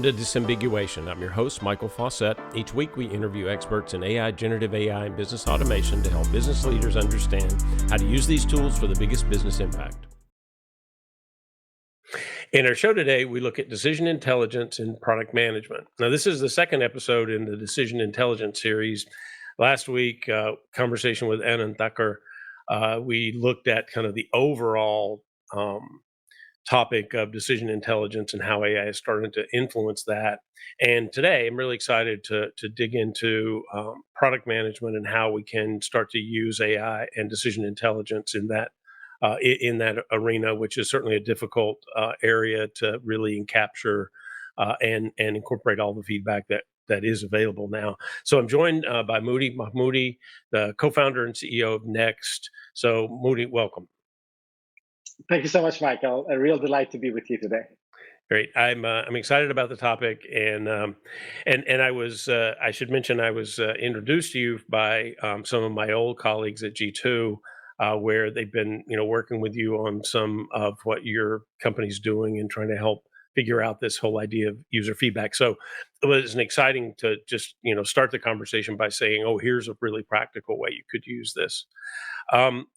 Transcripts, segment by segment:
to Disambiguation. I'm your host, Michael Fawcett. Each week we interview experts in AI, generative AI, and business automation to help business leaders understand how to use these tools for the biggest business impact. In our show today, we look at decision intelligence in product management. Now, this is the second episode in the decision intelligence series. Last week, conversation with Anand Thakur, we looked at kind of the overall topic of decision intelligence and how AI is starting to influence that. And today, I'm really excited to dig into product management and how we can start to use AI and decision intelligence in that arena, which is certainly a difficult area to really capture and incorporate all the feedback that is available now. So I'm joined by Moodi Mahhmoudi, the co-founder and CEO of Next. So Moodi, welcome. Thank you so much, Michael. A real delight to be with you today. Great. I'm excited about the topic, and I should mention I was introduced to you by some of my old colleagues at G2, where they've been working with you on some of what your company's doing and trying to help figure out this whole idea of user feedback. So it was exciting to just start the conversation by saying, oh, here's a really practical way you could use this.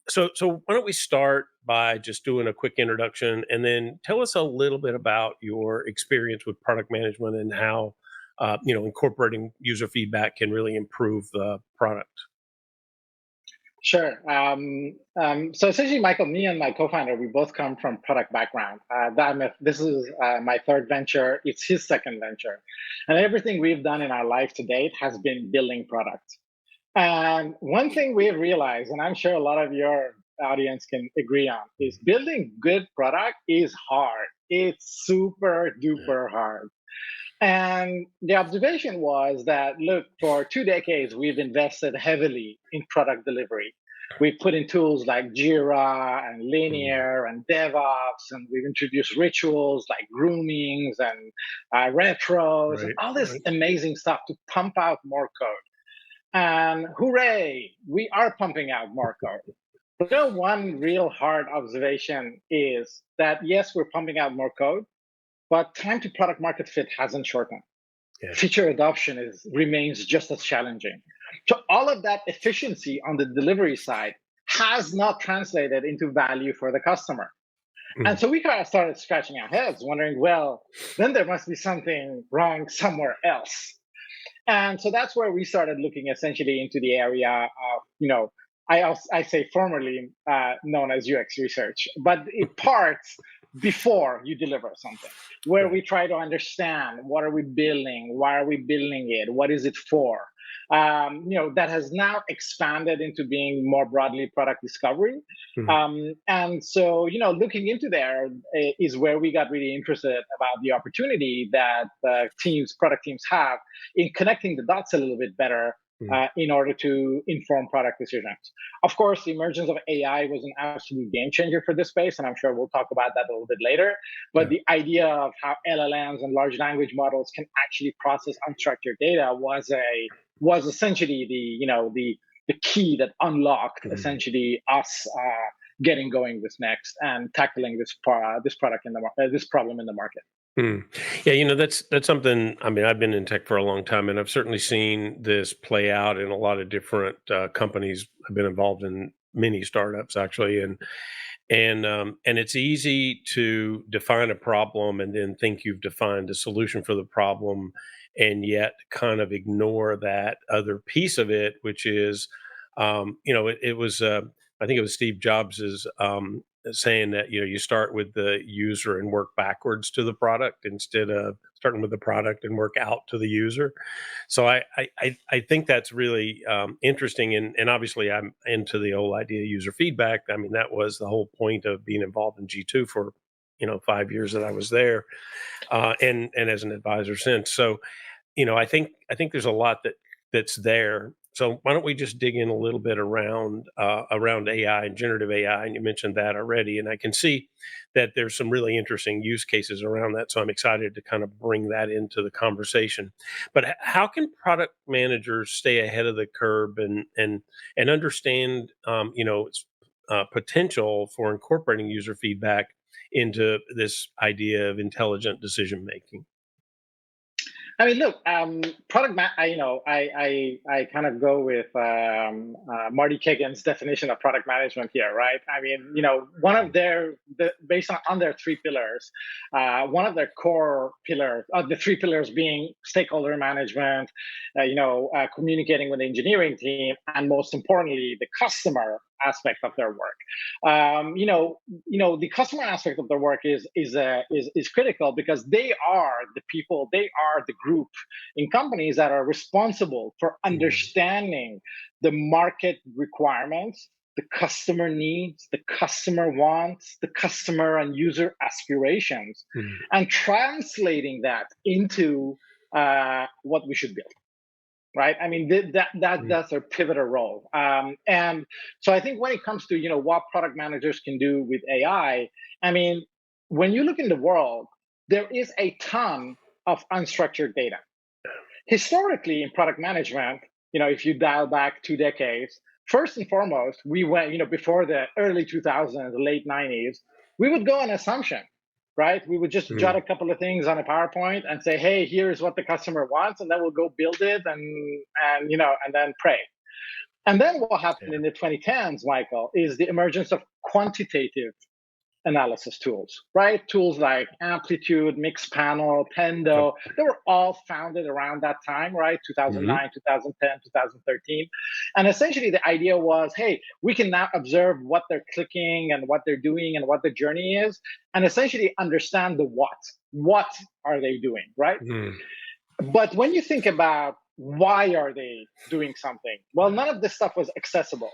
So why don't we start by just doing a quick introduction, and then tell us a little bit about your experience with product management and how incorporating user feedback can really improve the product. Sure. So essentially, Michael, me and my co-founder, we both come from product background. This is my third venture. It's his second venture. And everything we've done in our life to date has been building product. And one thing we've realized, and I'm sure a lot of your audience can agree on, is building good product is hard. It's super duper hard. And the observation was that, look, for 2 decades, we've invested heavily in product delivery. We put in tools like Jira and Linear and DevOps, and we've introduced rituals like groomings and retros and all this amazing stuff to pump out more code. And hooray, we are pumping out more code. But one real hard observation is that, yes, we're pumping out more code, but time to product market fit hasn't shortened. Yeah. Feature adoption remains just as challenging. So all of that efficiency on the delivery side has not translated into value for the customer. And so we kind of started scratching our heads, wondering, well, then there must be something wrong somewhere else. And so that's where we started looking essentially into the area of, I say formerly known as UX research, but in parts before you deliver something, where we try to understand what are we building, why are we building it, what is it for? That has now expanded into being more broadly product discovery. And so, looking into there is where we got really interested about the opportunity that product teams have in connecting the dots a little bit better in order to inform product decisions. Of course, the emergence of AI was an absolute game changer for this space, and I'm sure we'll talk about that a little bit later. But the idea of how LLMs and large language models can actually process unstructured data was essentially the key that unlocked essentially us getting going with Next and tackling this problem in the market. Yeah, that's something. I mean, I've been in tech for a long time, and I've certainly seen this play out in a lot of different companies. I've been involved in many startups actually, and it's easy to define a problem and then think you've defined a solution for the problem, and yet kind of ignore that other piece of it, which is, it was. I think it was Steve Jobs's saying that you start with the user and work backwards to the product instead of starting with the product and work out to the user. So I think that's really interesting, and obviously I'm into the whole idea of user feedback. I mean, that was the whole point of being involved in G2 for 5 years that I was there, and as an advisor since. So I think there's a lot that's there. So why don't we just dig in a little bit around AI and generative AI, and you mentioned that already, and I can see that there's some really interesting use cases around that. So I'm excited to kind of bring that into the conversation. But how can product managers stay ahead of the curve and understand potential for incorporating user feedback into this idea of intelligent decision making? I mean, look, I kind of go with Marty Kagan's definition of product management here, right? I mean, one of based on their three pillars, one of their core pillars, the three pillars being stakeholder management, communicating with the engineering team, and most importantly, the customer aspect of their work. The customer aspect of their work is critical because they are the people, they are the group in companies that are responsible for understanding the market requirements, the customer needs, the customer wants, the customer and user aspirations, and translating that into what we should build. Right. I mean, that's a pivotal role. And so I think when it comes to, what product managers can do with AI, I mean, when you look in the world, there is a ton of unstructured data. Historically, in product management, if you dial back 2 decades, first and foremost, we went, before the early 2000s, late 90s, we would go on assumption. Right? We would just jot a couple of things on a PowerPoint and say, "Hey, here's what the customer wants," and then we'll go build it and then pray. And then what happened in the 2010s, Michael, is the emergence of quantitative analysis tools, right? Tools like Amplitude, Mixpanel, Pendo, they were all founded around that time, right? 2009, 2010, 2013. And essentially the idea was, hey, we can now observe what they're clicking and what they're doing and what the journey is, and essentially understand the what. What are they doing, right? But when you think about why are they doing something, well, none of this stuff was accessible.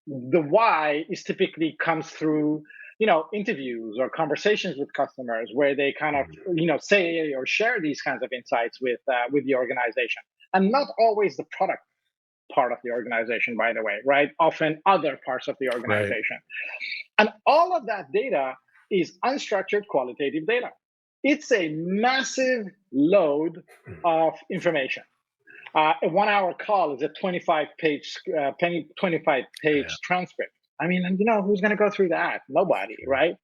The why is typically comes through interviews or conversations with customers where they kind of, say or share these kinds of insights with the organization, and not always the product part of the organization, by the way, right? Often other parts of the organization. Right. And all of that data is unstructured qualitative data. It's a massive load of information. A 1 hour call is a 25-page transcript. I mean, who's going to go through that? Nobody, right?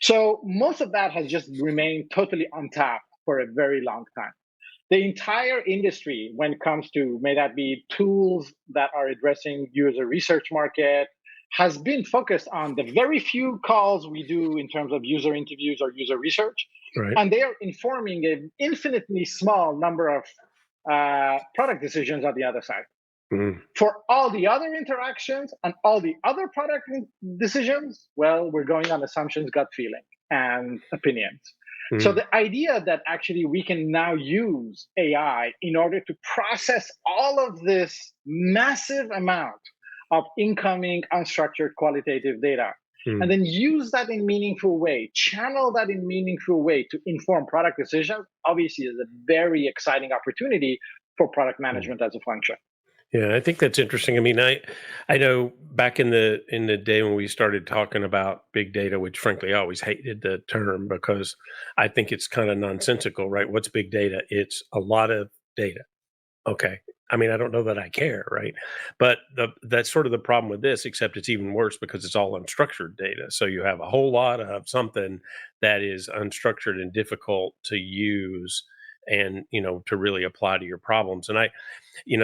So most of that has just remained totally untapped for a very long time. The entire industry, when it comes to, may that be tools that are addressing user research market, has been focused on the very few calls we do in terms of user interviews or user research. Right. And they are informing an infinitely small number of product decisions on the other side. For all the other interactions and all the other product decisions, well, we're going on assumptions, gut feeling, and opinions. So the idea that actually we can now use AI in order to process all of this massive amount of incoming unstructured qualitative data, and then use that in meaningful way, channel that in meaningful way to inform product decisions, obviously is a very exciting opportunity for product management as a function. Yeah, I think that's interesting. I mean, I know back in the day when we started talking about big data, which frankly I always hated the term because I think it's kind of nonsensical, right? What's big data? It's a lot of data. Okay. I mean, I don't know that I care, right? But that's sort of the problem with this, except it's even worse because it's all unstructured data. So you have a whole lot of something that is unstructured and difficult to use and, to really apply to your problems. And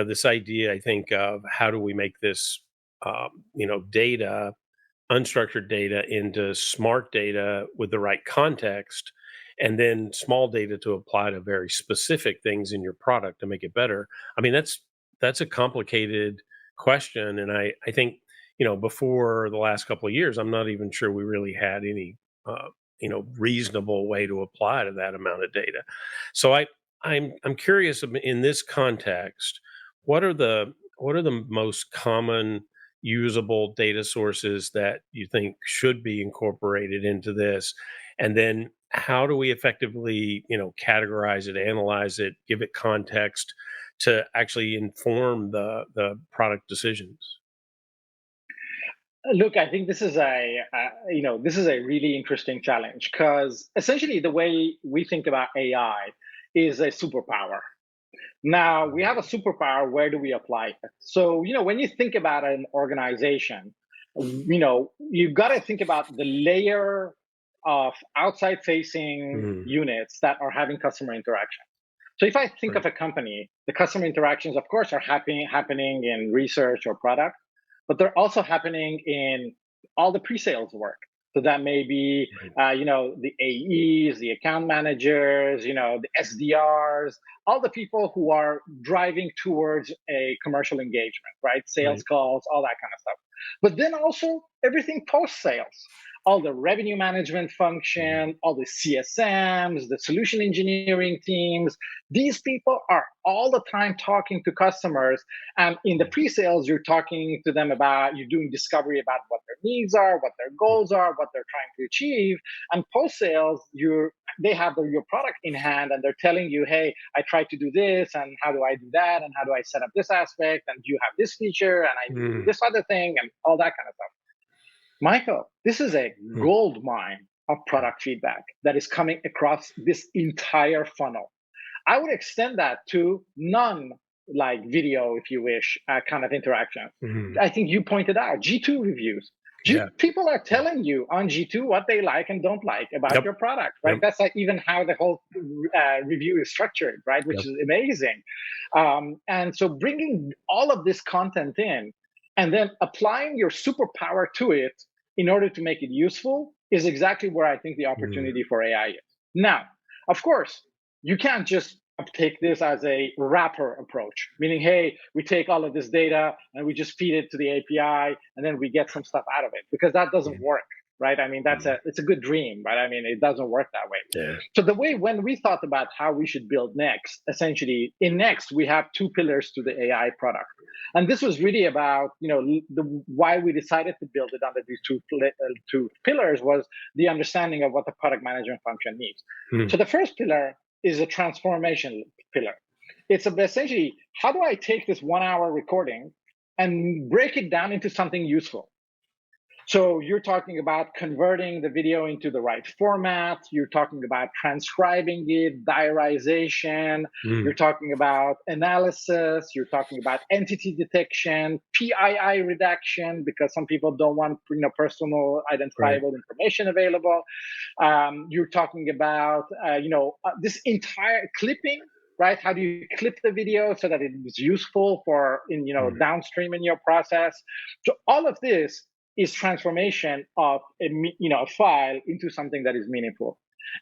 this idea, I think, of how do we make this, data, unstructured data into smart data with the right context, and then small data to apply to very specific things in your product to make it better. I mean, that's a complicated question. And I think, before the last couple of years, I'm not even sure we really had any, reasonable way to apply to that amount of data. So I'm curious in this context, what are the most common usable data sources that you think should be incorporated into this? And then how do we effectively, categorize it, analyze it, give it context to actually inform the product decisions? Look, I think this is a really interesting challenge because essentially the way we think about AI is a superpower. Now we have a superpower. Where do we apply it? So when you think about an organization, you've got to think about the layer of outside-facing units that are having customer interaction. So if I think Right. of a company, the customer interactions, of course, are happening in research or product, but they're also happening in all the pre-sales work. So that may be, Right. the AEs, the account managers, the SDRs, all the people who are driving towards a commercial engagement, right? Sales Right. calls, all that kind of stuff. But then also everything post-sales, all the revenue management Mhm. function, all the CSMs, the solution engineering teams. These people are all the time talking to customers. And in the Yeah. pre-sales, you're talking to them about, you're doing discovery about what their needs are, what their goals are, what they're trying to achieve. And post-sales, they have your product in hand and they're telling you, hey, I tried to do this, and how do I do that, and how do I set up this aspect, and do you have this feature, and I need to do Mm. this other thing, and all that kind of stuff. Michael, this is a Mm. gold mine of product feedback that is coming across this entire funnel. I would extend that to non like video, if you wish, kind of interaction. Mhm. I think you pointed out G2 reviews. Yeah. People are Yeah. telling you on G2 what they like and don't like about Yep. your product, right? Yep. That's like even how the whole review is structured, right? Which Yep. is amazing. And so bringing all of this content in and then applying your superpower to it in order to make it useful is exactly where I think the Mm. opportunity for AI is. Now, of course, you can't just take this as a wrapper approach, meaning, hey, we take all of this data and we just feed it to the API and then we get some stuff out of it, because that doesn't Mhm. work, right? I mean, Mhm. it's a good dream, but I mean, it doesn't work that way. Yeah. So the way when we thought about how we should build Next, essentially in Next, we have two pillars to the AI product. And this was really about, why we decided to build it under these two pillars was the understanding of what the product management function needs. Mm. So the first pillar is a transformation pillar. It's essentially, how do I take this 1 hour recording and break it down into something useful? So you're talking about converting the video into the right format. You're talking about transcribing it, diarization. You're Mm. talking about analysis. You're talking about entity detection, PII redaction, because some people don't want personal Right. identifiable information available. You're talking about this entire clipping. Right? How do you clip the video so that it is useful for Mm. downstream in your process? So all of this is transformation of a file into something that is meaningful.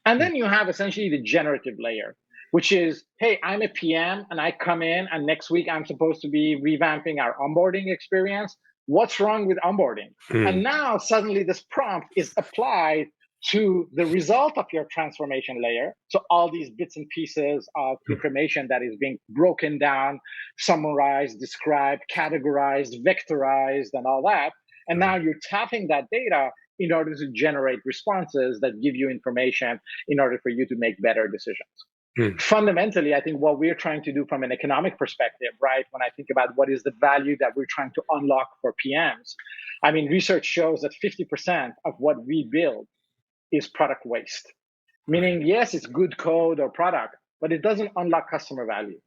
And Mm. then you have essentially the generative layer, which is, hey, I'm a PM and I come in and next week I'm supposed to be revamping our onboarding experience. What's wrong with onboarding? And Mm. now suddenly this prompt is applied to the result of your transformation layer. So all these bits and pieces of Mm. information that is being broken down, summarized, described, categorized, vectorized, and all that. And now Right. you're tapping that data in order to generate responses that give you information in order for you to make better decisions. Mm. Fundamentally, I think what we're trying to do from an economic perspective, right? When I think about what is the value that we're trying to unlock for PMs, I mean, research shows that 50% of what we build is product waste. Right. Meaning, yes, it's good code or product, but it doesn't unlock customer value,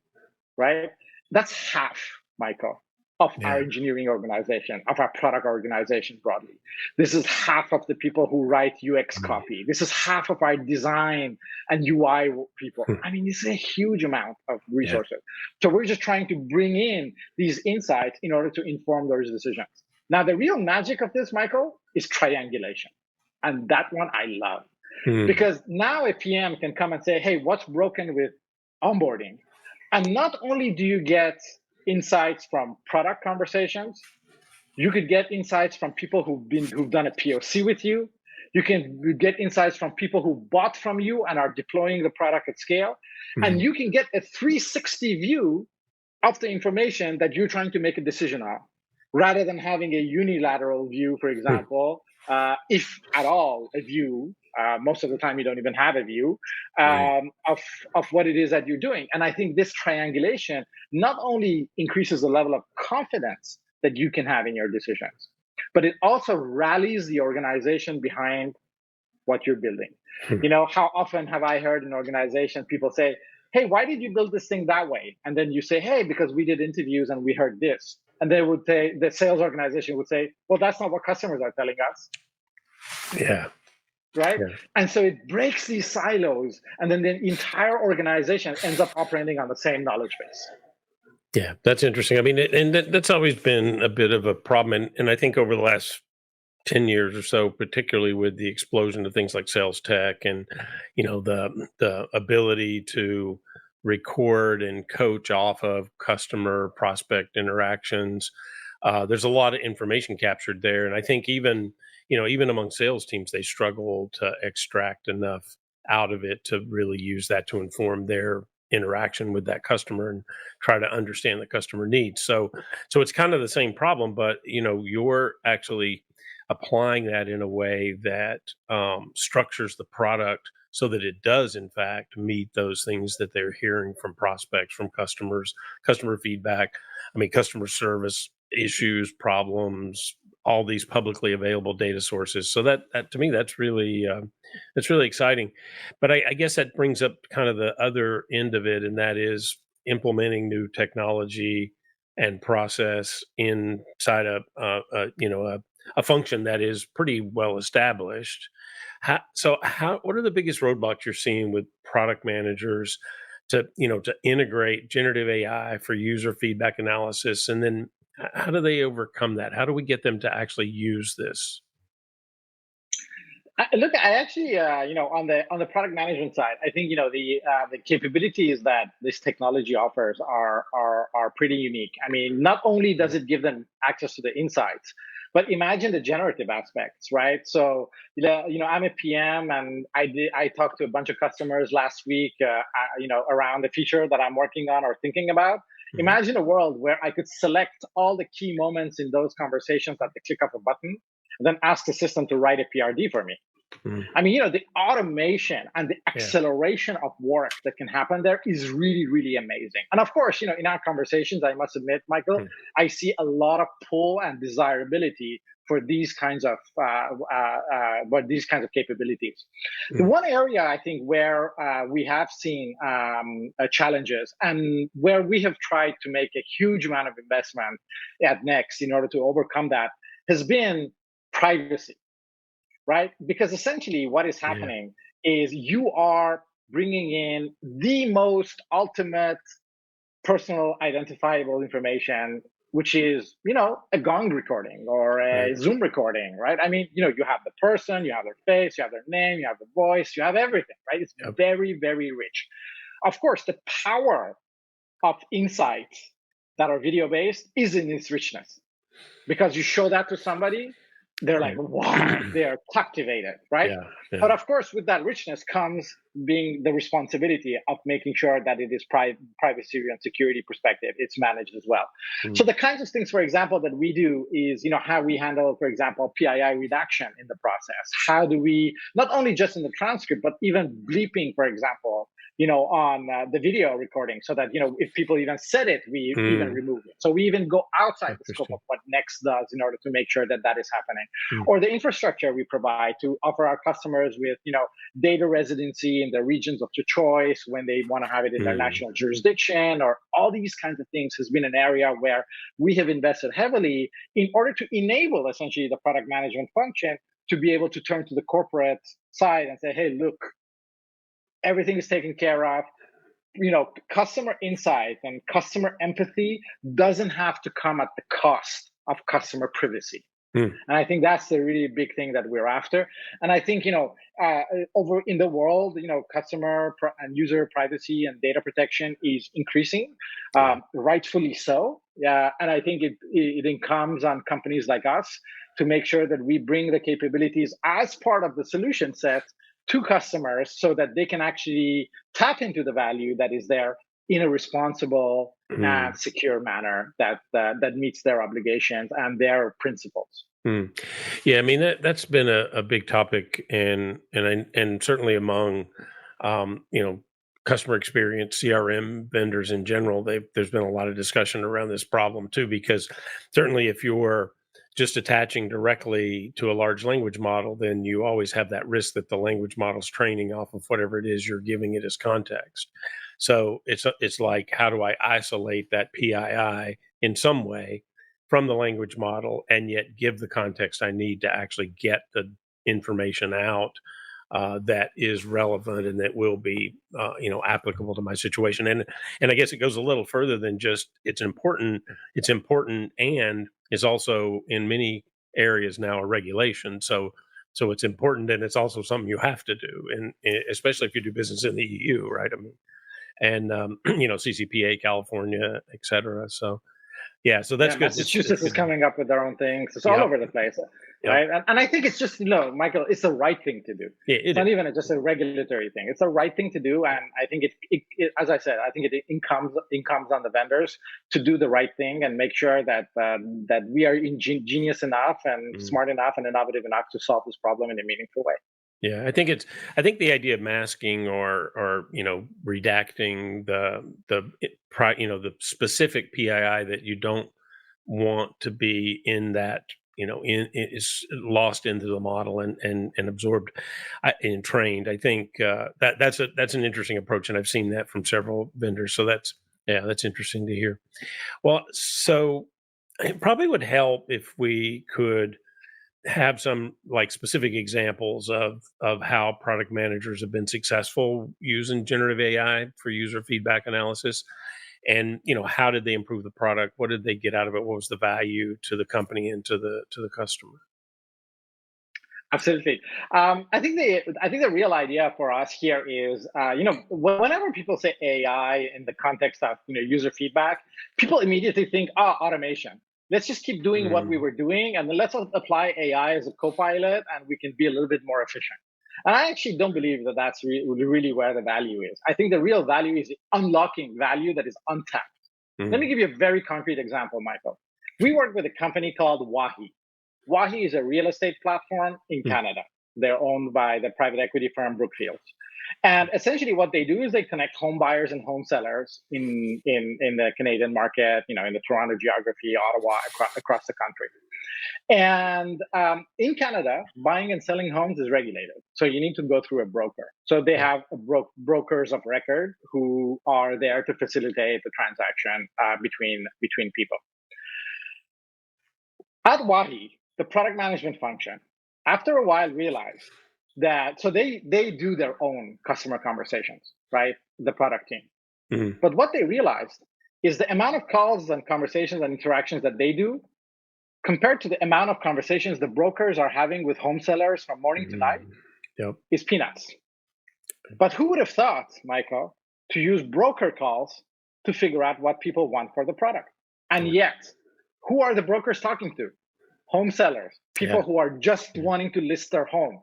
right? That's half, Michael, of our Yeah. engineering organization, of our product organization broadly. This is half of the people who write UX Mm. copy. This is half of our design and UI people. Hmm. I mean, it's a huge amount of Yeah. resources. So we're just trying to bring in these insights in order to inform those decisions. Now, the real magic of this, Michael, is triangulation. And that one I love. Mm. Because now a PM can come and say, hey, what's broken with onboarding? And not only do you get insights from product conversations, you could get insights from people who've done a POC with you. You can get insights from people who bought from you and are deploying the product at scale. And Mm. you can get a 360 view of the information that you're trying to make a decision on, rather than having a unilateral view, for Mm. example, if at all a view. Most of the time, you don't even have a view Right. of what it is that you're doing. And I think this triangulation not only increases the level of confidence that you can have in your decisions, but it also rallies the organization behind what you're building. Mm. How often have I heard in organizations people say, hey, why did you build this thing that way? And then you say, hey, because we did interviews and we heard this. And they would say, the sales organization would say, well, that's not what customers are telling us. Yeah. right? Yeah. And so it breaks these silos, and then the entire organization ends up operating on the same knowledge base. Yeah, that's interesting. I mean, that's always been a bit of a problem, and I think over the last 10 years or so, particularly with the explosion of things like sales tech and the ability to record and coach off of customer prospect interactions. There's a lot of information captured there, and I think even among sales teams, they struggle to extract enough out of it to really use that to inform their interaction with that customer and try to understand the customer needs. So it's kind of the same problem, but you're actually applying that in a way that structures the product so that it does in fact meet those things that they're hearing from prospects, from customers, customer feedback. I mean, customer service issues, problems, all these publicly available data sources. So that to me, that's really exciting. But I guess that brings up kind of the other end of it, and that is implementing new technology and process inside a function that is pretty well established. What are the biggest roadblocks you're seeing with product managers to integrate generative AI for user feedback analysis, and then how do they overcome that? How do we get them to actually use this? Look, I actually, on the product management side, I think the capabilities that this technology offers are pretty unique. I mean, not only does it give them access to the insights, but imagine the generative aspects, right? So, I'm a PM, and I talked to a bunch of customers last week, around the feature that I'm working on or thinking about. Mhm. Imagine a world where I could select all the key moments in those conversations at the click of a button, and then ask the system to write a PRD for me. Mm. I mean, the automation and the Yeah. acceleration of work that can happen there is really, really amazing. And of course, in our conversations, I must admit, Michael, Mm. I see a lot of pull and desirability for these kinds of capabilities. The Mm. one area I think where we have seen challenges, and where we have tried to make a huge amount of investment at Next in order to overcome that, has been privacy, right? Because essentially what is Yeah. happening is you are bringing in the most ultimate personal identifiable information, which is, a gong recording or Right. a Zoom recording, right? I mean, you have the person, you have their face, you have their name, you have the voice, you have everything, right? It's Yep. very, very rich. Of course, the power of insights that are video based is in its richness, because you show that to somebody, they're like, Right. wow, they're captivated, right? Yeah. Yeah. But of course, with that richness comes being the responsibility of making sure that it is privacy and security perspective, it's managed as well. So Mm. the kinds of things, for example, that we do is, how we handle, for example, PII redaction in the process. How do we, not only just in the transcript, but even bleeping, for example, on the video recording, so that, if people even said it, we even Mm. remove it. So we even go outside the scope of Interesting. what Next does in order to make sure that that is happening. Mm. Or the infrastructure we provide to offer our customers with, data residency in the regions of your choice when they want to have it in their Mm. national jurisdiction, or all these kinds of things, has been an area where we have invested heavily in order to enable essentially the product management function to be able to turn to the corporate side and say, hey, look, everything is taken care of. Customer insight and customer empathy doesn't have to come at the cost of customer privacy. Mm. And I think that's the really big thing that we're after. And I think, over in the world, and user privacy and data protection is increasing, Yeah. rightfully so. Yeah. And I think it incumbs on companies like us to make sure that we bring the capabilities as part of the solution set to customers, so that they can actually tap into the value that is there in a responsible Mm. and secure manner that meets their obligations and their principles. Mm. Yeah, I mean that's been a big topic, and certainly among customer experience CRM vendors in general. There's been a lot of discussion around this problem too, because certainly if you're just attaching directly to a large language model, then you always have that risk that the language model's training off of whatever it is you're giving it as context. So it's like, how do I isolate that PII in some way from the language model and yet give the context I need to actually get the information out that is relevant and that will be applicable to my situation. And I guess it goes a little further than just it's important. It's important and is also in many areas now a regulation. So it's important and it's also something you have to do, and especially if you do business in the EU, right? I mean, and CCPA, California, et cetera. So yeah, so that's Yeah, good. Massachusetts is coming up with their own things. It's all Yep. over the place, Yep. right? And I think it's just, Michael, it's the right thing to do. Yeah, It's not even just a regulatory thing. It's the right thing to do. And I think as I said, I think it incomes on the vendors to do the right thing and make sure that that we are ingenious enough and smart enough and innovative enough to solve this problem in a meaningful way. Yeah, I think the idea of masking or redacting the specific PII that you don't want to be in that is lost into the model and absorbed and trained. I think that's an interesting approach, and I've seen that from several vendors. So that's interesting to hear. Well, so it probably would help if we could have some like specific examples of how product managers have been successful using generative AI for user feedback analysis, and how did they improve the product? What did they get out of it? What was the value to the company and to the customer? Absolutely. I think the real idea for us here is, whenever people say AI in the context of user feedback, people immediately think, automation. Let's just keep doing what we were doing, and then let's apply AI as a co-pilot, and we can be a little bit more efficient. And I actually don't believe that that's really where the value is. I think the real value is unlocking value that is untapped. Let me give you a very concrete example, Michael. We work with a company called Wahi. Wahi is a real estate platform in Canada. They're owned by the private equity firm Brookfield. And essentially what they do is they connect home buyers and home sellers in the Canadian market, in the Toronto geography, Ottawa, across the country. And in Canada, buying and selling homes is regulated. So you need to go through a broker. So they have brokers of record who are there to facilitate the transaction between people. At Wahi, the product management function, after a while realized that, so they do their own customer conversations, right? The product team. But what they realized is the amount of calls and conversations and interactions that they do compared to the amount of conversations the brokers are having with home sellers from morning to night is peanuts. But who would have thought, Michael, to use broker calls to figure out what people want for the product? And yet, who are the brokers talking to? Home sellers, people who are just wanting to list their home.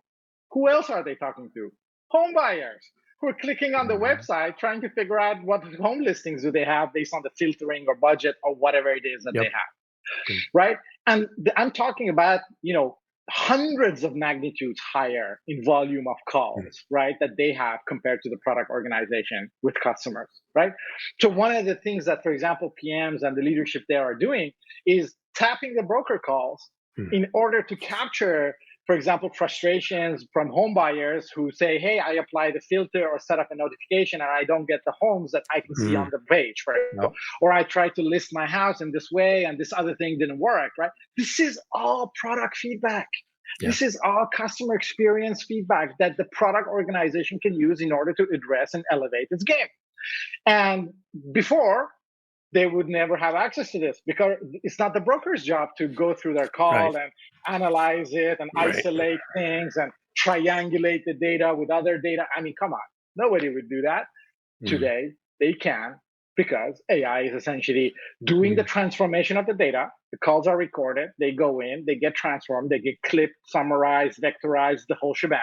Who else are they talking to? Home buyers who are clicking on the website trying to figure out what home listings do they have based on the filtering or budget or whatever it is that they have, right? And I'm talking about, hundreds of magnitudes higher in volume of calls, right, that they have compared to the product organization with customers, right? So one of the things that, for example, PMs and the leadership there are doing is tapping the broker calls in order to capture, for example, frustrations from home buyers who say, hey, I apply the filter or set up a notification and I don't get the homes that I can see on the page, for example. Or I tried to list my house in this way and this other thing didn't work, right? This is all product feedback. This is all customer experience feedback that the product organization can use in order to address and elevate its game. And before, they would never have access to this because it's not the broker's job to go through their call and analyze it and isolate things and triangulate the data with other data. I mean, come on, nobody would do that. Today, they can, because AI is essentially doing the transformation of the data. The calls are recorded, they go in, they get transformed, they get clipped, summarized, vectorized, the whole shebang.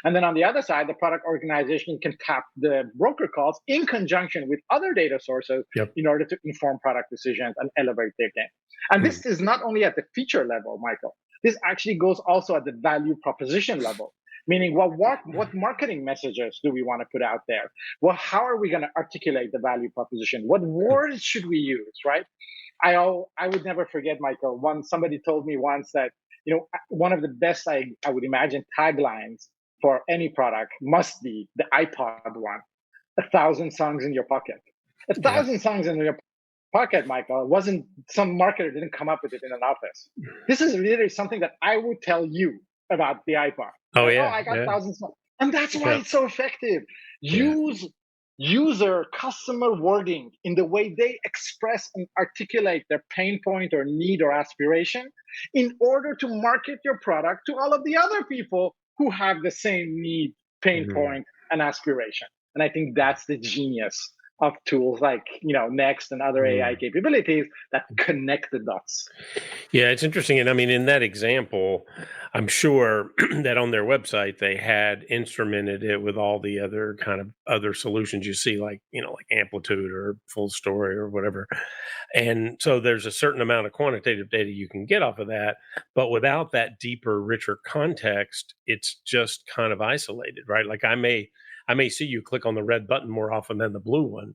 And then on the other side, the product organization can tap the broker calls in conjunction with other data sources in order to inform product decisions and elevate their game. And this is not only at the feature level, Michael. This actually goes also at the value proposition level. Meaning, what marketing messages do we want to put out there? Well, how are we going to articulate the value proposition? What words should we use, right? I would never forget, Michael, somebody told me once that, one of the best, I would imagine, taglines for any product must be the iPod one, 1,000 songs in your pocket. 1,000 songs in your pocket, Michael. It wasn't, some marketer didn't come up with it in an office. This is really something that I would tell you about the iPod. Oh, like, yeah. I got 1,000 songs. And that's why Yeah. it's so effective. Yeah. Use user customer wording in the way they express and articulate their pain point or need or aspiration in order to market your product to all of the other people who have the same need, pain Mhm. point, and aspiration. And I think that's the genius of tools like Next and other AI Mhm. capabilities that connect the dots. Yeah, it's interesting. And I mean, in that example, I'm sure that on their website they had instrumented it with all the other kind of other solutions you see, like, like Amplitude or Full Story or whatever. And so there's a certain amount of quantitative data you can get off of that. But without that deeper, richer context, it's just kind of isolated, right? Like I may see you click on the red button more often than the blue one,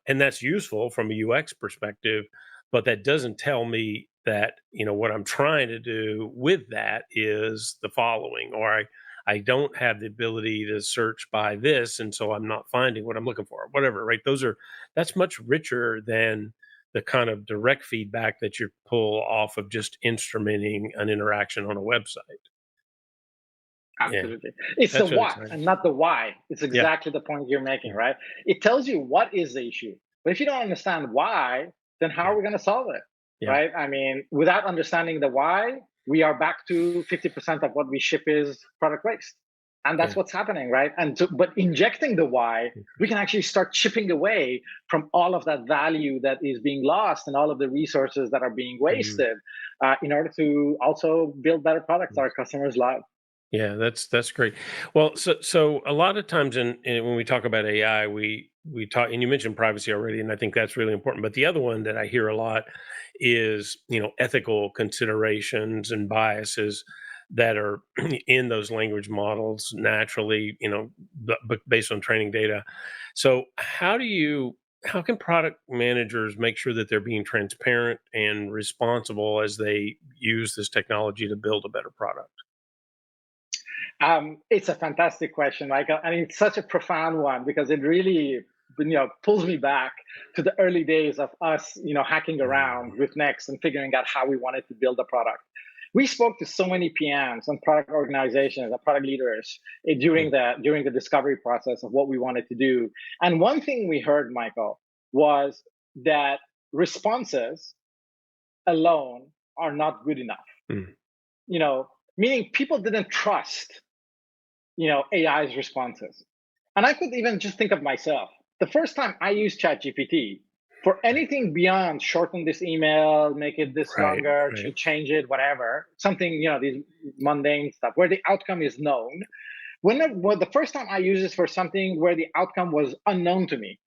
and that's useful from a UX perspective, but that doesn't tell me that, what I'm trying to do with that is the following, or I don't have the ability to search by this, and so I'm not finding what I'm looking for, or whatever, right? That's much richer than the kind of direct feedback that you pull off of just instrumenting an interaction on a website. Yeah, Absolutely. It's the that's really what exciting. and not the why. It's Yeah, exactly the point you're making, yeah, right? It tells you what is the issue. But if you don't understand why, then how yeah, are we going to solve it? yeah, Right? I mean, without understanding the why, we are back to 50% of what we ship is product waste. And that's yeah. what's happening, right? But injecting the why, we can actually start chipping away from all of that value that is being lost and all of the resources that are being Mhm. wasted in order to also build better products our customers love. Yeah, that's great. Well, so a lot of times when we talk about AI, we talk, and you mentioned privacy already, and I think that's really important. But the other one that I hear a lot is, ethical considerations and biases that are in those language models naturally, but based on training data. So how can product managers make sure that they're being transparent and responsible as they use this technology to build a better product? It's a fantastic question, Michael, and it's such a profound one because it really, pulls me back to the early days of us, hacking around Mhm. with Next and figuring out how we wanted to build a product. We spoke to so many PMs and product organizations and product leaders during the discovery process of what we wanted to do. And one thing we heard, Michael, was that responses alone are not good enough. Mm. You know, Meaning people didn't trust AI's responses. And I could even just think of myself. The first time I used ChatGPT for anything beyond shorten this email, make it this Right, longer, right. change it, whatever, something, these mundane stuff where the outcome is known. Well, the first time I used this for something where the outcome was unknown to me,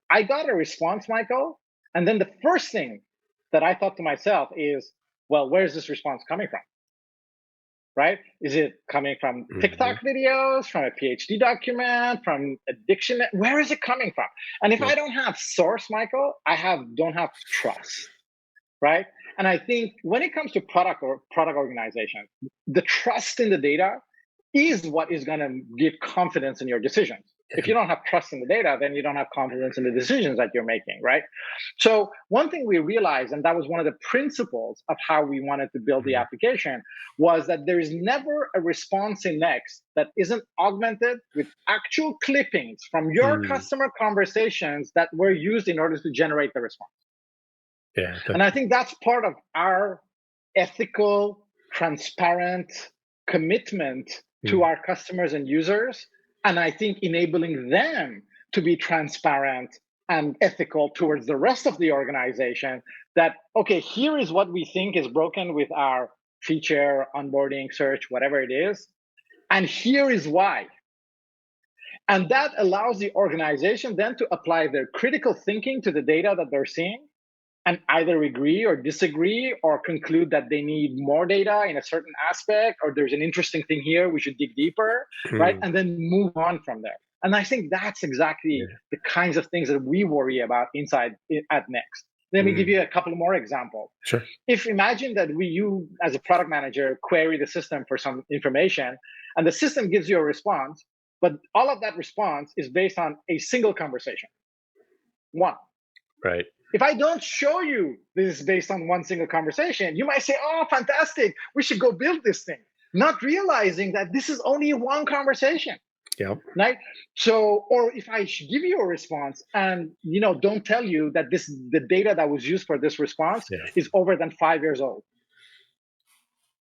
I got a response, Michael. And then the first thing that I thought to myself is, well, where's this response coming from? Right? Is it coming from TikTok Mhm. videos, from a PhD document, from a dictionary? Where is it coming from? And if Yeah. I don't have source, Michael, don't have trust, right? And I think when it comes to product organization, the trust in the data is what is going to give confidence in your decisions. If you don't have trust in the data, then you don't have confidence in the decisions that you're making, right? So one thing we realized, and that was one of the principles of how we wanted to build the Mhm. application, was that there is never a response in Next that isn't augmented with actual clippings from your Mm. customer conversations that were used in order to generate the response. Yeah, And I think that's part of our ethical, transparent commitment to mm. our customers and users. And I think enabling them to be transparent and ethical towards the rest of the organization that, okay, here is what we think is broken with our feature, onboarding, search, whatever it is. And here is why. And that allows the organization then to apply their critical thinking to the data that they're seeing and either agree or disagree or conclude that they need more data in a certain aspect or there's an interesting thing here we should dig deeper, right, Mm. and then move on from there. And I think that's exactly Yeah. the kinds of things that we worry about inside at Next. Let me give Mm. you a couple more examples. Sure. If imagine that you as a product manager query the system for some information and the system gives you a response, but all of that response is based on a single conversation, one. Right. If I don't show you this is based on one single conversation, you might say, oh, fantastic, we should go build this thing. not realizing that this is only one conversation, Yeah. right? So, or if I give you a response and don't tell you that the data that was used for this response Yeah. is over than 5 years old.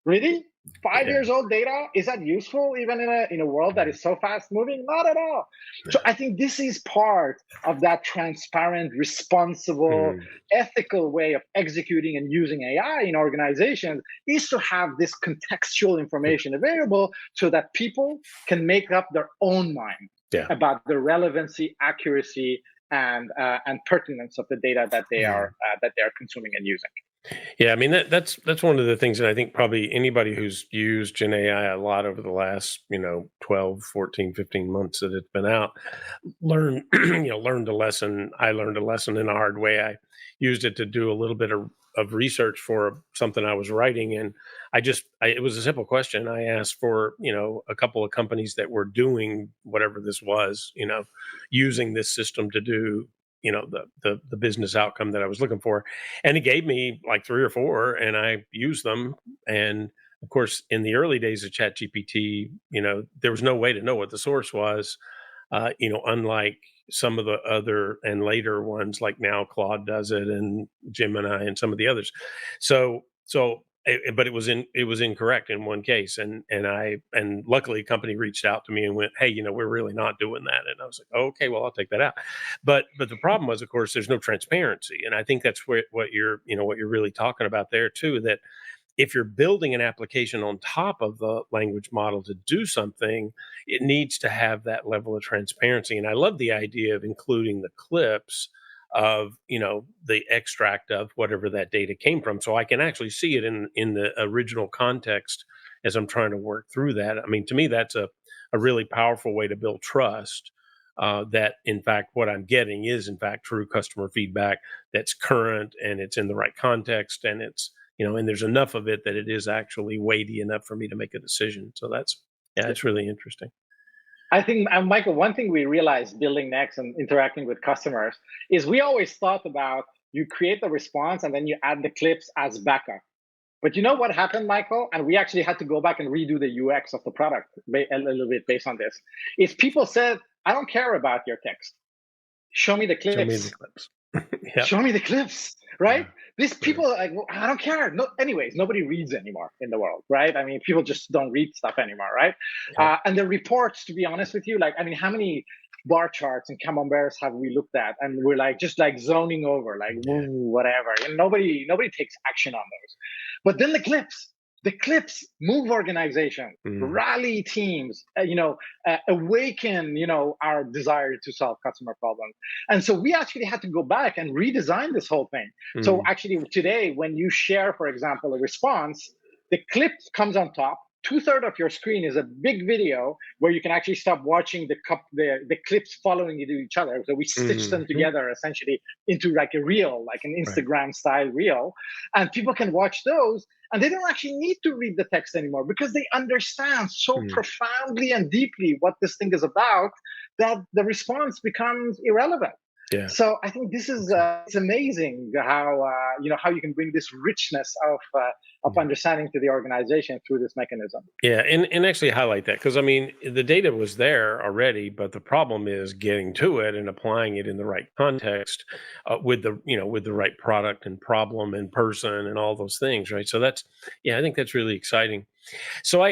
Really? five Yeah. years old data, is that useful even in a world that is so fast moving? Not at all. So I think this is part of that transparent, responsible, Mm. ethical way of executing and using AI in organizations, is to have this contextual information available so that people can make up their own mind Yeah. about the relevancy, accuracy, and pertinence of the data that they Yeah. are consuming and using. Yeah, I mean that's one of the things that I think probably anybody who's used Gen AI a lot over the last, 12, 14, 15 months that it's been out, learned a lesson. I learned a lesson in a hard way. I used it to do a little bit of research for something I was writing, and it was a simple question. I asked for, a couple of companies that were doing whatever this was, using this system to do, the business outcome that I was looking for, and he gave me like 3 or 4, and I used them. And of course, in the early days of ChatGPT, there was no way to know what the source was. Unlike some of the other and later ones, like now Claude does it, and Gemini, and some of the others. But it was incorrect in one case, and luckily a company reached out to me and went, "Hey, we're really not doing that." And I was like, "Okay, well, I'll take that out." But the problem was, of course, there's no transparency, and I think that's what you're really talking about there too. That if you're building an application on top of the language model to do something, it needs to have that level of transparency. And I love the idea of including the clips of, the extract of whatever that data came from, so I can actually see it in the original context as I'm trying to work through that. I mean, to me, that's a really powerful way to build trust. That in fact, what I'm getting is in fact true customer feedback that's current, and it's in the right context, and and there's enough of it that it is actually weighty enough for me to make a decision. So yeah, it's really interesting. I think, Michael, one thing we realized building Next and interacting with customers is we always thought about you create the response and then you add the clips as backup. But you know what happened, Michael? And we actually had to go back and redo the UX of the product a little bit based on this. Is people said, I don't care about your text. Show me the Show me the clips. clips. Yeah. Show me the clips, right? Yeah. These people are like, well, I don't care. No, anyways, nobody reads anymore in the world, right? I mean, people just don't read stuff anymore, right? Yeah. And the reports, to be honest with you, like, I mean, how many bar charts and camemberts have we looked at, and we're like just like zoning over, like, Yeah. whatever, and nobody takes action on those. But then the clips move organization, Mm. rally teams, awaken, our desire to solve customer problems. And so we actually had to go back and redesign this whole thing. So Mm. actually today, when you share, for example, a response, the clip comes on top. Two-thirds of your screen is a big video where you can actually stop watching the clips following into each other. So we stitch them Mhm. together essentially into like a reel, like an Right. Instagram style reel. And people can watch those, and they don't actually need to read the text anymore because they understand so Mm. profoundly and deeply what this thing is about that the response becomes irrelevant. Yeah. So I think this is it's amazing how how you can bring this richness of Yeah. understanding to the organization through this mechanism. Yeah, and actually highlight that, because I mean the data was there already, but the problem is getting to it and applying it in the right context, with the right product and problem and person and all those things, right? So I think that's really exciting. So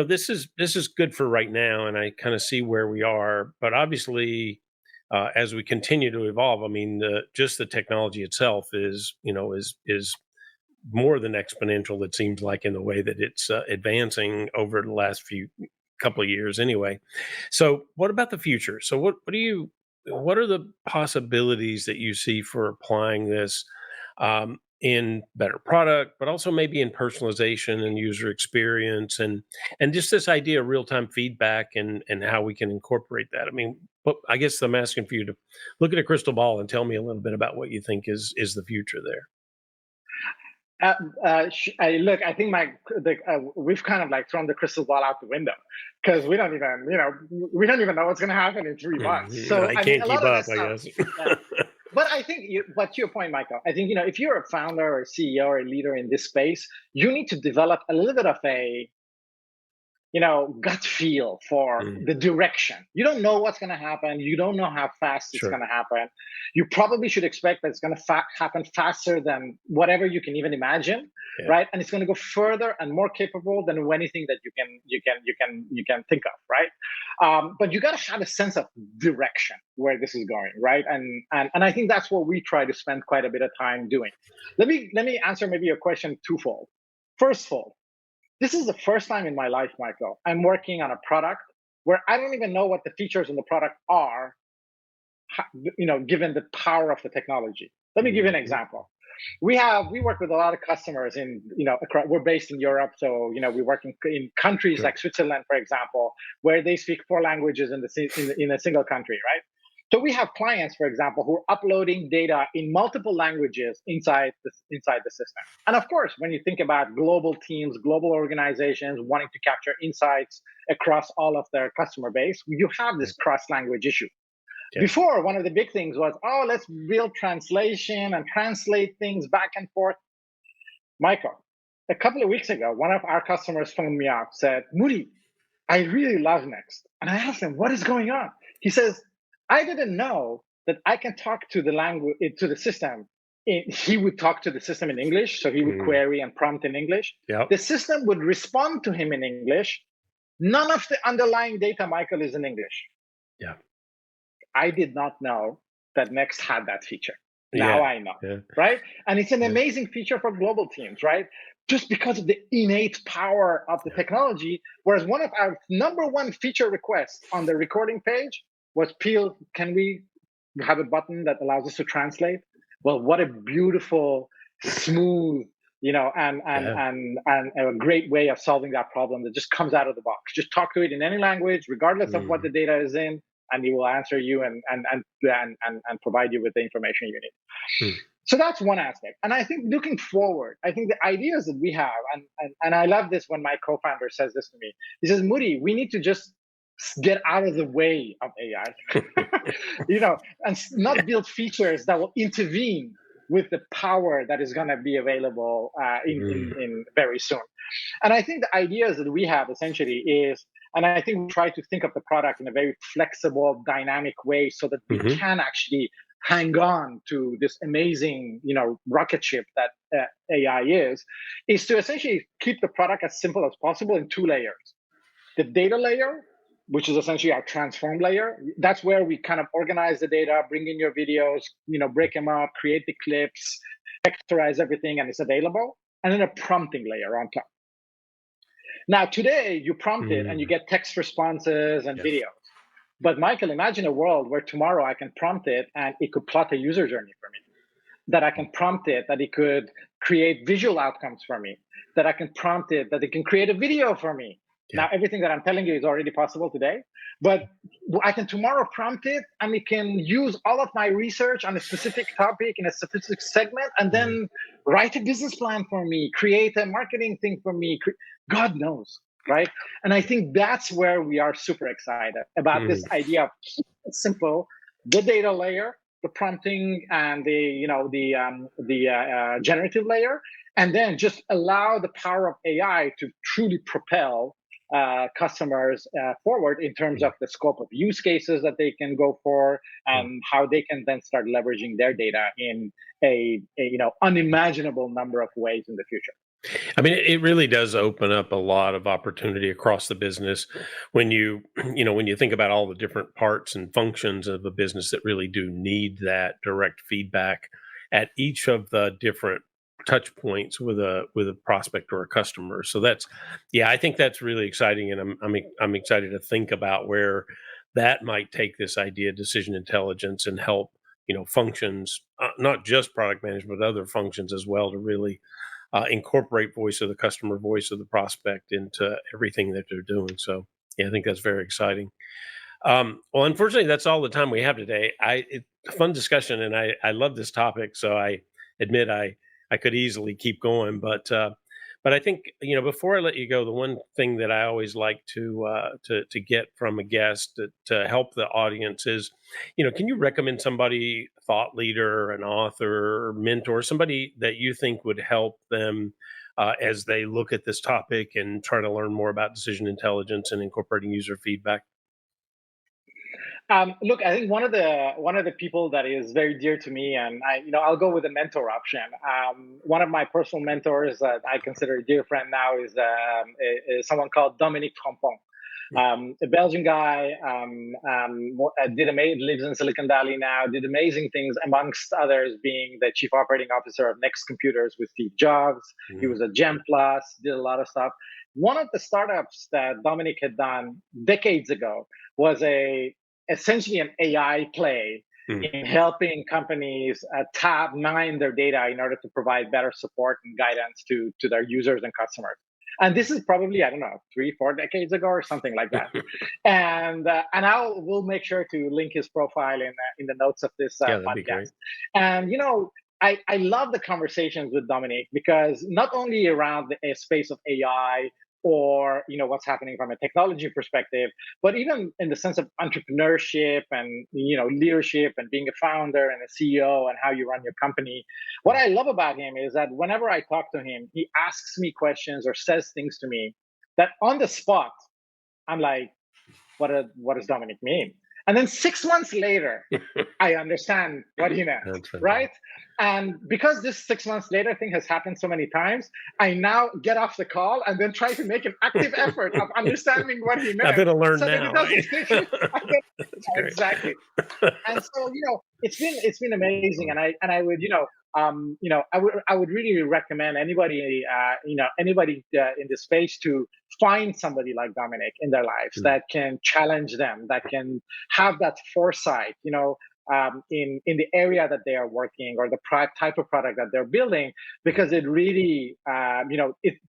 this is good for right now, and I kind of see where we are, but obviously, as we continue to evolve, I mean, just the technology itself is more than exponential. It seems like, in the way that it's advancing over the last few couple of years, anyway. So, what about the future? So, what are the possibilities that you see for applying this, in better product, but also maybe in personalization and user experience, and just this idea of real time feedback, and how we can incorporate that? I mean, but I guess I'm asking for you to look at a crystal ball and tell me a little bit about what you think is the future there. Look, I think we've kind of like thrown the crystal ball out the window because we don't even know what's going to happen in 3 months. Mhm. So I I mean, can't a keep lot of up, this I stuff. guess. Yeah. But I think, but to your point, Michael, I think if you're a founder or a CEO or a leader in this space, you need to develop a little bit of gut feel for Mm, the direction. You don't know what's going to happen. You don't know how fast it's sure. going to happen. You probably should expect that it's going to happen faster than whatever you can even imagine, Yeah. right? And it's going to go further and more capable than anything that you can think of, right? But you got to have a sense of direction where this is going, right? And I think that's what we try to spend quite a bit of time doing. Let me answer maybe your question twofold. First fold, this is the first time in my life, Michael, I'm working on a product where I don't even know what the features in the product are, given the power of the technology. Let me give you an Mhm. example. We work with a lot of customers we're based in Europe, so we work in countries Sure. like Switzerland, for example, where they speak four languages in a single country, right? So we have clients, for example, who are uploading data in multiple languages inside the system. And of course, when you think about global teams, global organizations wanting to capture insights across all of their customer base, you have Yeah. this cross-language issue. Yeah. Before, one of the big things was, oh, let's build translation and translate things back and forth. Michael, a couple of weeks ago, one of our customers phoned me up, said, Moodi, I really love Next. And I asked him, what is going on? He says, I didn't know that I can talk to the language, to the system. He would talk to the system in English, so he would Mm, query and prompt in English. yep. The system would respond to him in English. None of the underlying data, Michael, is in English. Yeah. I did not know that Next had that feature. Now Yeah. I know, Yeah. right? And it's an Yeah. amazing feature for global teams, right? Just because of the innate power of the Yeah. technology. Whereas one of our number one feature requests on the recording page was, Peel, can we have a button that allows us to translate? Well, what a beautiful, smooth, Yeah. and a great way of solving that problem that just comes out of the box. Just talk to it in any language, regardless of what Mm, the data is in, and it will answer you and provide you with the information you need. mm, So that's one aspect. And I think looking forward, I think the ideas that we have, and I love this when my co-founder says this to me. He says, Moodi, we need to just get out of the way of AI, and yeah. not build features that will intervene with the power that is going to be available Mm, in very soon. And I think the ideas that we have essentially is, and I think we try to think of the product in a very flexible, dynamic way so that we mhm. can actually hang on to this amazing, rocket ship that AI is to essentially keep the product as simple as possible in two layers. The data layer, which is essentially our transform layer, that's where we kind of organize the data, bring in your videos, break them up, create the clips, vectorize everything, and it's available. And then a prompting layer on top. Now, today you prompt it and you Mm, get text responses and yes. videos. But Michael, imagine a world where tomorrow I can prompt it and it could plot a user journey for me. That I can prompt it that it could create visual outcomes for me. That I can prompt it that it can create a video for me. Yeah. Now, everything that I'm telling you is already possible today, but I can tomorrow prompt it and it can use all of my research on a specific topic in a specific segment and Mm, then write a business plan for me, create a marketing thing for me. God knows, right? And I think that's where we are super excited about this mm, idea of keep it simple, the data layer, the prompting, and the generative layer, and then just allow the power of AI to truly propel customers forward in terms mm. of the scope of use cases that they can go for Mm. and how they can then start leveraging their data in a unimaginable number of ways in the future. I mean, it really does open up a lot of opportunity across the business when you, when you think about all the different parts and functions of a business that really do need that direct feedback at each of the different touch points with a prospect or a customer. So that's, yeah, I think that's really exciting, and I'm excited to think about where that might take this idea, decision intelligence, and help functions, not just product management, but other functions as well, to really incorporate voice of the customer, voice of the prospect into everything that they're doing. So, yeah, I think that's very exciting. Well, unfortunately, that's all the time we have today. It's a fun discussion, and I love this topic. So I admit I could easily keep going, but I think before I let you go, the one thing that I always like to get from a guest to help the audience is, can you recommend somebody, thought leader, an author, mentor, somebody that you think would help them as they look at this topic and try to learn more about decision intelligence and incorporating user feedback? Look, I think one of the people that is very dear to me, and I'll go with the mentor option. One of my personal mentors that I consider a dear friend now is someone called Dominique Trompon, a Belgian guy. Lives in Silicon Valley now. Did amazing things, amongst others, being the chief operating officer of Next Computers with Steve Jobs. He was at Gem Plus. Did a lot of stuff. One of the startups that Dominic had done decades ago was essentially an AI play in helping companies mine their data in order to provide better support and guidance to their users and customers. And this is probably, I don't know, 3-4 decades ago or something like that. And we'll make sure to link his profile in the notes of this Yeah, that'd podcast. be great. And I love the conversations with Dominic, because not only around the space of AI or what's happening from a technology perspective, but even in the sense of entrepreneurship and leadership and being a founder and a CEO and how you run your company. What I love about him is that whenever I talk to him, he asks me questions or says things to me that on the spot, I'm like, what does Dominic mean? And then 6 months later, I understand what he meant, right? And because this 6 months later thing has happened so many times, I now get off the call and then try to make an active effort of understanding what he meant. I'm going to learn so now. That it doesn't That's great. Exactly. And so it's been amazing, and I would I would really recommend anybody in this space to find somebody like Dominic in their lives that can challenge them, that can have that foresight, in the area that they are working or the type of product that they're building, because it really,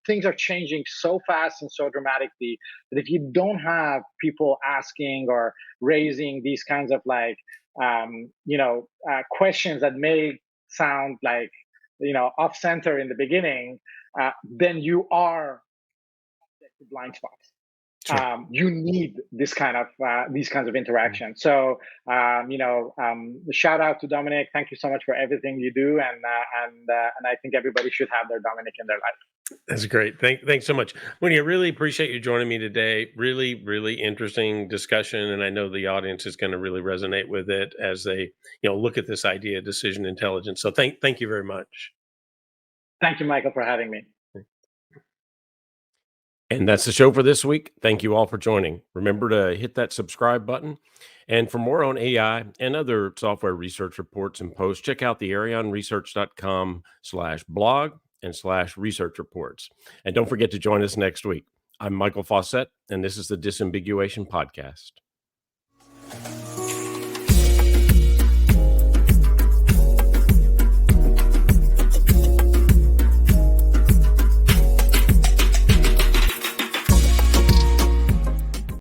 things are changing so fast and so dramatically that if you don't have people asking or raising these kinds of questions that may sound like off center in the beginning, then you are blind spots. Sure. You need these kinds of interactions. So, shout out to Dominic. Thank you so much for everything you do, and I think everybody should have their Dominic in their life. That's great. Thanks so much, Moodi. I really appreciate you joining me today. Really, really interesting discussion, and I know the audience is going to really resonate with it as they, look at this idea of decision intelligence. So, thank you very much. Thank you, Michael, for having me. And that's the show for this week. Thank you all for joining. Remember to hit that subscribe button. And for more on AI and other software research reports and posts, check out the arionresearch.com/blog and /research reports. And don't forget to join us next week. I'm Michael Fawcett, and this is the Disambiguation Podcast.